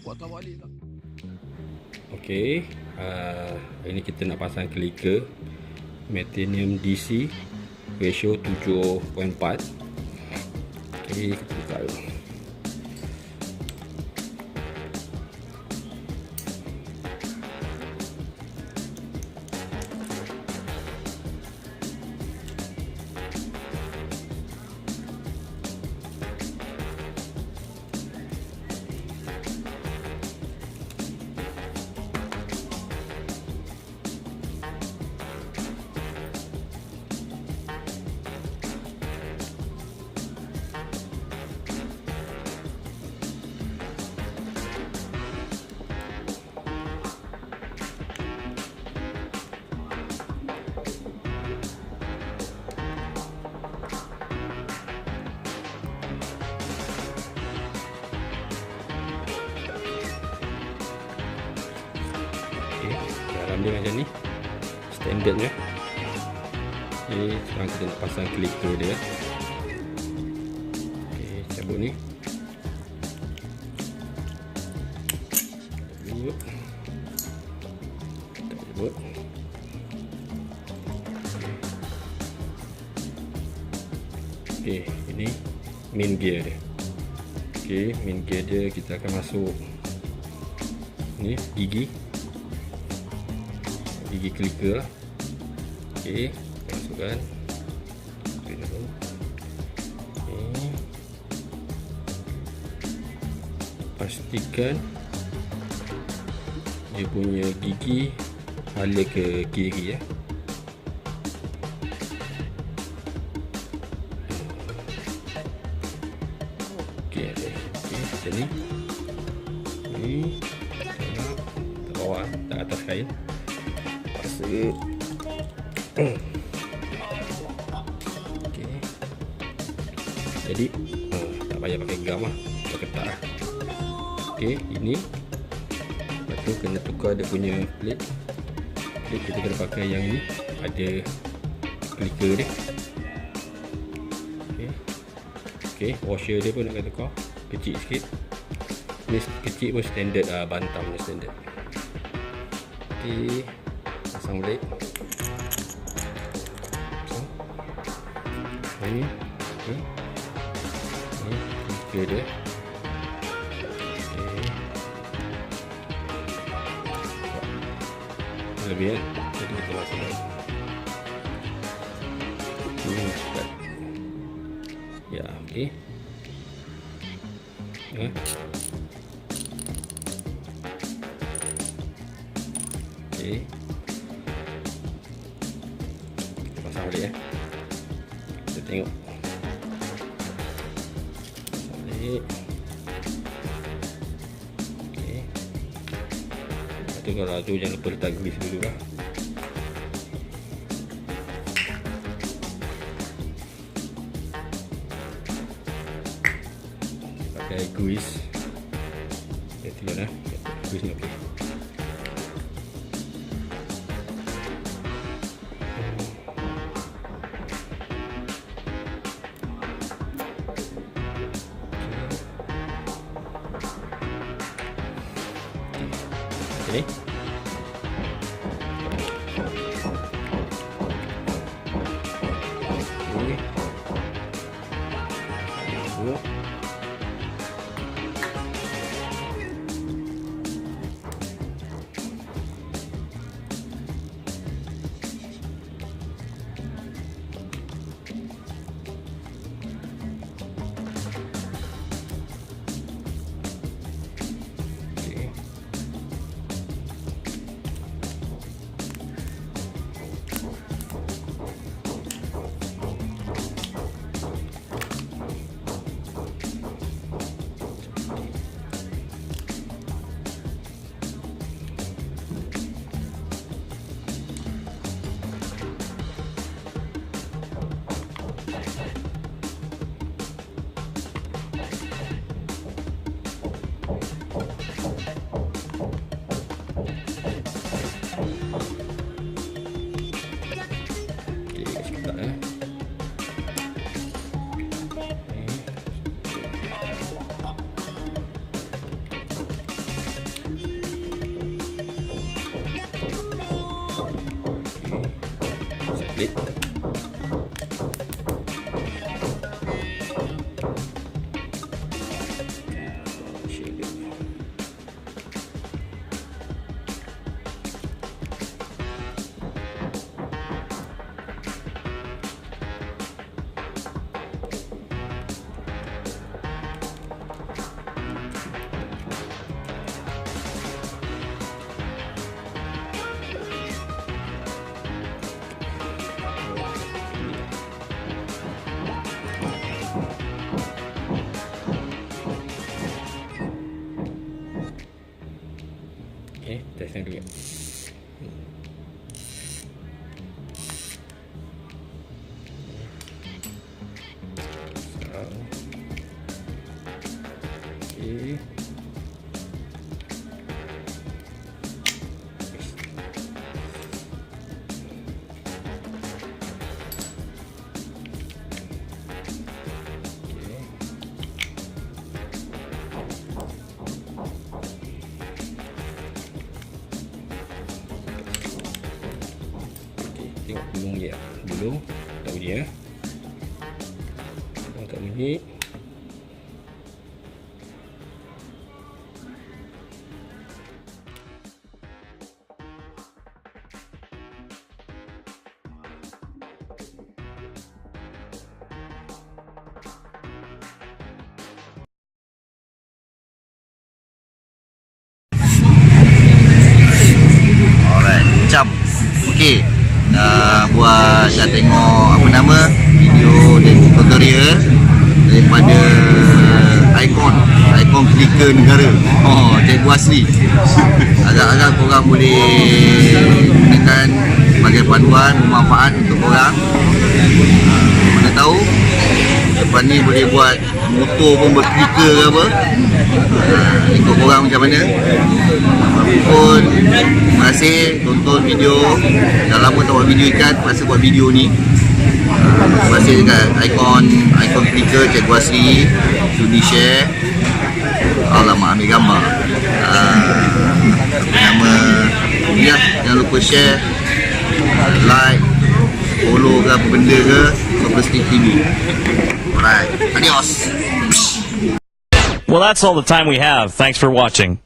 Patah balik lah. Okey, ini kita nak pasang clicker Titanium DC ratio 7.4. Okey, kita buka dulu. Dalam dia macam ni standardnya. Okay, sekarang kita nak pasang clicker dia. Okay, cabut ni. Cabut. Okay, ini main gear dia. Okay, main gear dia kita akan masuk ni gigi clicker lah. Okey, masukkan. Okay. Pastikan dia punya gigi hala ke kiri ya. Okey, macam ni. Ni tak bawah, tak atas kain. Okay. Jadi tak payah pakai gam lah, pakai ketat lah. Okay, ini lepas tu kena tukar dia punya plate. Kita kena pakai yang ini, ada clicker dia. Okay, washer dia pun nak kena tukar, kecil sikit. Ni kecil pun standard lah, bantam ni standard. Okay, pasang balik. Ini clicker dia. Lebih kan, jadi kita pasang lagi. Ini cepat. Ya, okey. Okey. Kita pasang balik ya. Kita tengok. Pasang balik. Okey. Lepas tu kalau tu jangan lupa letak grease dulu lah. Pakai grease. Okay, tengok lah. Grease ni okey. Okay. plate. Okay, test dulu. Okay. Tengok bulung dia. Bulung tak bunyi ya. Bulung tak bunyi. Alright, macam okey. Buat dah tengok apa nama video dan tutorial daripada ikon clicker negara. Cikgu Asri. Agak-agak korang boleh gunakan sebagai panduan bermanfaat untuk korang. Mana tahu lepas ni boleh buat motor pun berkliker ke apa. Ikut korang macam mana. Pun terima kasih tonton video. Dah lama tak buat video ikan, masa buat video ni. Terima kasih dekat ikon clicker Cikgu Asri sudi share. Alamak, ambil gambar. Nama dia, jangan lupa share, like, follow ke apa benda ke Sopelestik Tiibi. Alright, adios. Well, that's all the time we have. Thanks for watching.